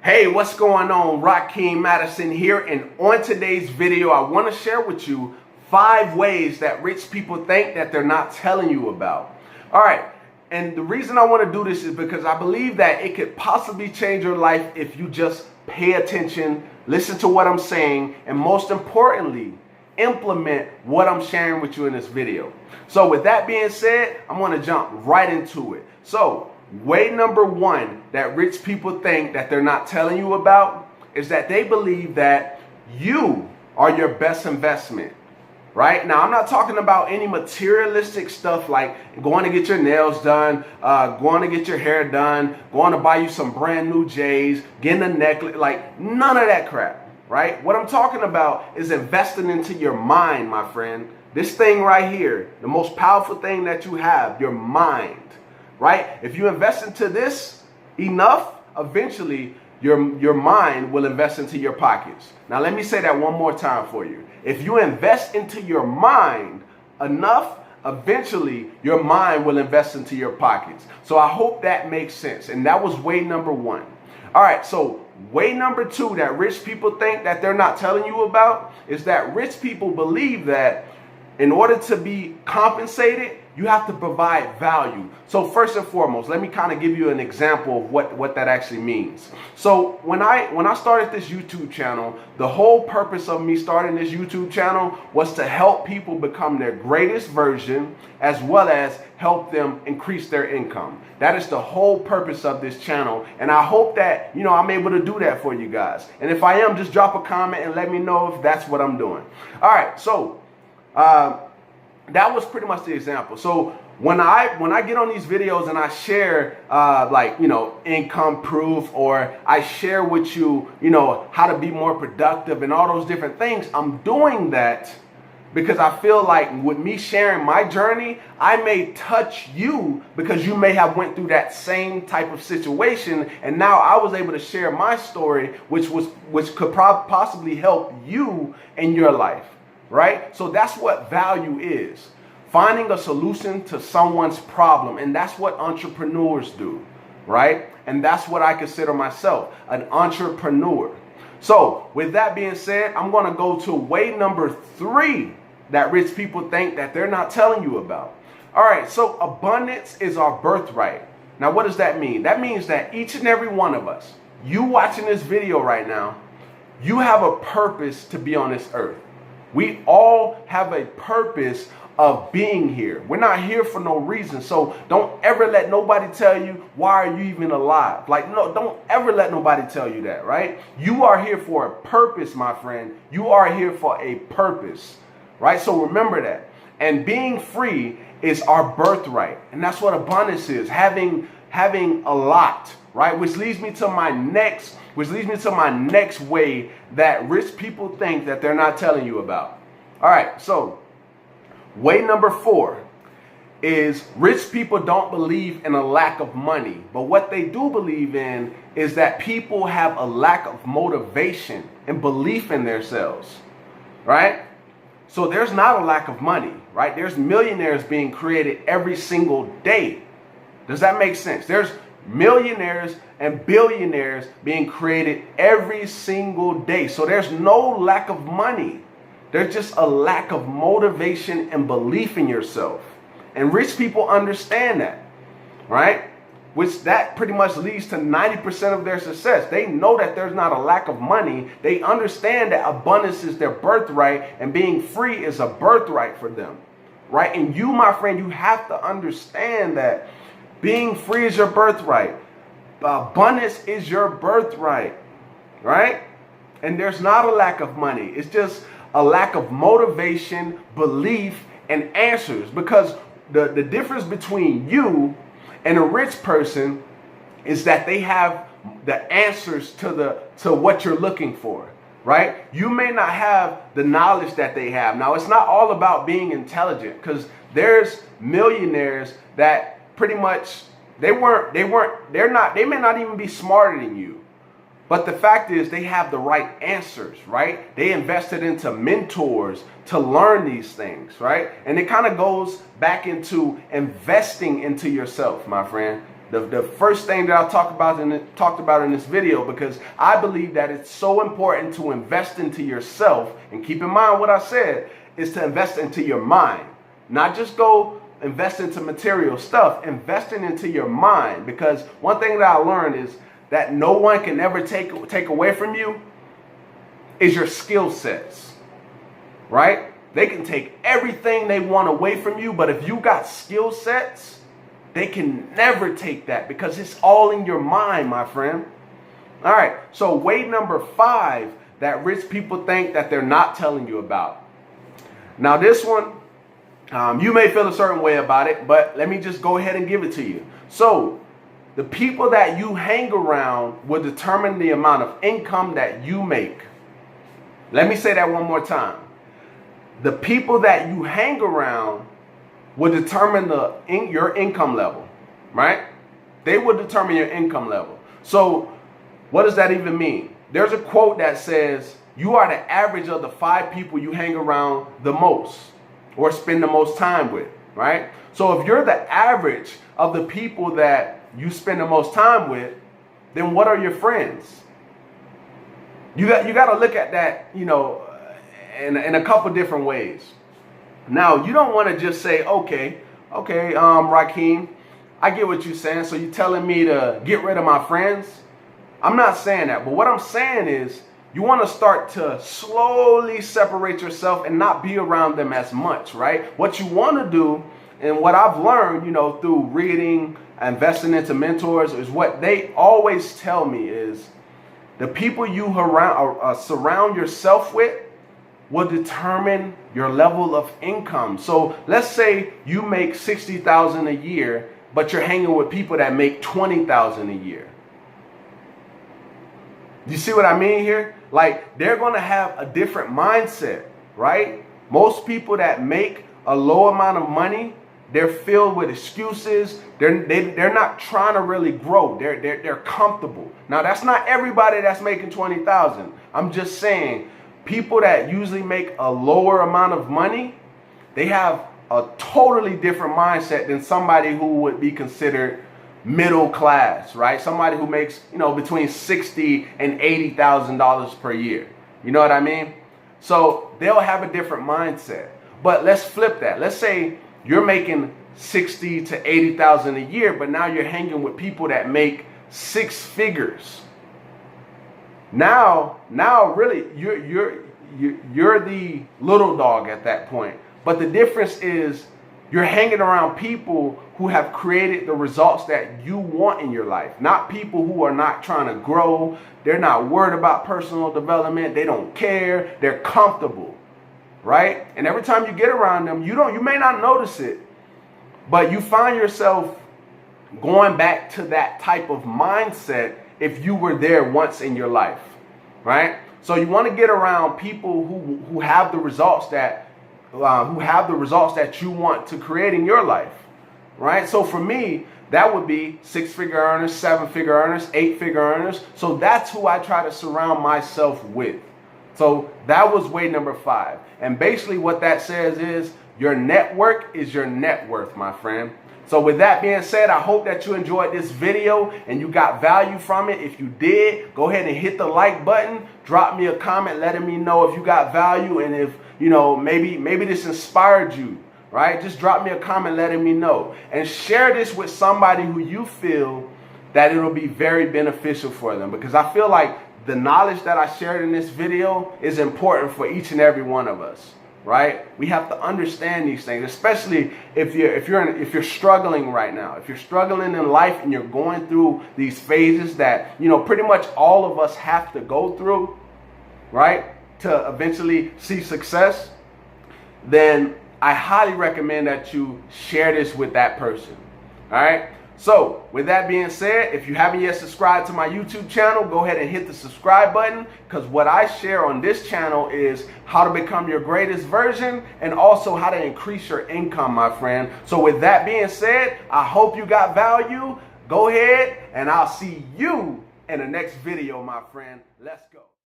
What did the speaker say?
Hey, what's going on? Rakeem, Addison here, and on today's video, I want to share with you 5 ways that rich people think that they're not telling you about. All right, and the reason I want to do this is because I believe that it could possibly change your life if you just pay attention, listen to what I'm saying, and most importantly, implement what I'm sharing with you in this video. So with that being said, I'm going to jump right into it. So way number 1 that rich people think that they're not telling you about is that they believe that you are your best investment. Right? Now, I'm not talking about any materialistic stuff like going to get your nails done, going to get your hair done, going to buy you some brand new J's, getting a necklace, like none of that crap. Right? What I'm talking about is investing into your mind, my friend. This thing right here, the most powerful thing that you have, your mind. Right? If you invest into this enough, eventually your mind will invest into your pockets. Now, let me say that one more time for you. If you invest into your mind enough, eventually your mind will invest into your pockets. So I hope that makes sense. And that was way number 1. All right. So way number 2 that rich people think that they're not telling you about is that rich people believe that in order to be compensated, you have to provide value. So first and foremost, let me kind of give you an example of what that actually means. So when I started this YouTube channel, the whole purpose of me starting this YouTube channel was to help people become their greatest version, as well as help them increase their income. That is the whole purpose of this channel. And I hope that, I'm able to do that for you guys. And if I am, just drop a comment and let me know if that's what I'm doing. All right. So, that was pretty much the example. So when I get on these videos and I share income proof, or I share with you, how to be more productive and all those different things, I'm doing that because I feel like with me sharing my journey, I may touch you because you may have went through that same type of situation, and now I was able to share my story, which could possibly help you in your life. Right? So that's what value is. Finding a solution to someone's problem. And that's what entrepreneurs do. Right? And that's what I consider myself, an entrepreneur. So with that being said, I'm going to go to way number 3 that rich people think that they're not telling you about. All right. So abundance is our birthright. Now, what does that mean? That means that each and every one of us, you watching this video right now, you have a purpose to be on this earth. We all have a purpose of being here. We're not here for no reason. So don't ever let nobody tell you, why are you even alive? No, don't ever let nobody tell you that, right? You are here for a purpose, my friend. You are here for a purpose, right? So remember that. And being free is our birthright. And that's what abundance is, having a lot, right? Which leads me to my next way that rich people think that they're not telling you about. All right, so way number 4 is rich people don't believe in a lack of money, but what they do believe in is that people have a lack of motivation and belief in themselves, right? So there's not a lack of money, right? There's millionaires being created every single day. Does that make sense? There's millionaires and billionaires being created every single day. So there's no lack of money. There's just a lack of motivation and belief in yourself. And rich people understand that, right? Which that pretty much leads to 90% of their success. They know that there's not a lack of money. They understand that abundance is their birthright, and being free is a birthright for them, right? And you, my friend, you have to understand that being free is your birthright. Abundance is your birthright, right? And there's not a lack of money. It's just a lack of motivation, belief, and answers. Because the difference between you and a rich person is that they have the answers to what you're looking for, right? You may not have the knowledge that they have. Now, it's not all about being intelligent, because there's millionaires that pretty much they may not even be smarter than you. But the fact is, they have the right answers, right? They invested into mentors to learn these things, right? And it kind of goes back into investing into yourself, my friend. The first thing that I talked about in this video, because I believe that it's so important to invest into yourself. And keep in mind what I said is to invest into your mind, not just go invest into material stuff, investing into your mind. Because one thing that I learned is that no one can ever take away from you is your skill sets, right? They can take everything they want away from you, but if you got skill sets, they can never take that, because it's all in your mind, my friend. All right, so way number 5 that rich people think that they're not telling you about. Now this one, you may feel a certain way about it, but let me just go ahead and give it to you. So the people that you hang around will determine the amount of income that you make. Let me say that one more time. The people that you hang around will determine your income level, right? They will determine your income level. So what does that even mean? There's a quote that says, you are the average of the 5 people you hang around the most or spend the most time with, right? So if you're the average of the people that you spend the most time with, then what are your friends? You got to look at that, you know, in a couple different ways. Now, you don't want to just say, okay, Rakeem, I get what you're saying. So you're telling me to get rid of my friends? I'm not saying that. But what I'm saying is you want to start to slowly separate yourself and not be around them as much, right? What you want to do, and what I've learned, you know, through reading, investing into mentors, is what they always tell me is the people you surround yourself with will determine your level of income. So let's say you make $60,000 a year, but you're hanging with people that make $20,000 a year. You see what I mean here? Like, they're going to have a different mindset, right? Most people that make a low amount of money, they're filled with excuses. They're not trying to really grow. They're comfortable. Now, that's not everybody that's making $20,000. I'm just saying, people that usually make a lower amount of money, they have a totally different mindset than somebody who would be considered middle class, right? Somebody who makes, you know, between $60,000 and $80,000 per year. You know what I mean? So they'll have a different mindset. But let's flip that. Let's say you're making $60,000 to $80,000 a year, but now you're hanging with people that make 6 figures. Now really you're the little dog at that point. But the difference is you're hanging around people who have created the results that you want in your life, not people who are not trying to grow. They're not worried about personal development. They don't care. They're comfortable, right? And every time you get around them, you may not notice it, but you find yourself going back to that type of mindset if you were there once in your life, right? So you want to get around people who have the results that you want to create in your life, right? So for me, that would be 6-figure earners, 7-figure earners, 8-figure earners. So that's who I try to surround myself with. So that was way number 5. And basically what that says is your network is your net worth, my friend. So with that being said, I hope that you enjoyed this video and you got value from it. If you did, go ahead and hit the like button. Drop me a comment letting me know if you got value, and if, you know, maybe this inspired you, right? Just drop me a comment letting me know. And share this with somebody who you feel that it'll be very beneficial for them, because I feel like the knowledge that I shared in this video is important for each and every one of us. Right? We have to understand these things, especially if you're struggling right now. If you're struggling in life and you're going through these phases that, you know, pretty much all of us have to go through, right, to eventually see success, then I highly recommend that you share this with that person. All right? So, with that being said, if you haven't yet subscribed to my YouTube channel, go ahead and hit the subscribe button, because what I share on this channel is how to become your greatest version and also how to increase your income, my friend. So with that being said, I hope you got value. Go ahead, and I'll see you in the next video, my friend. Let's go.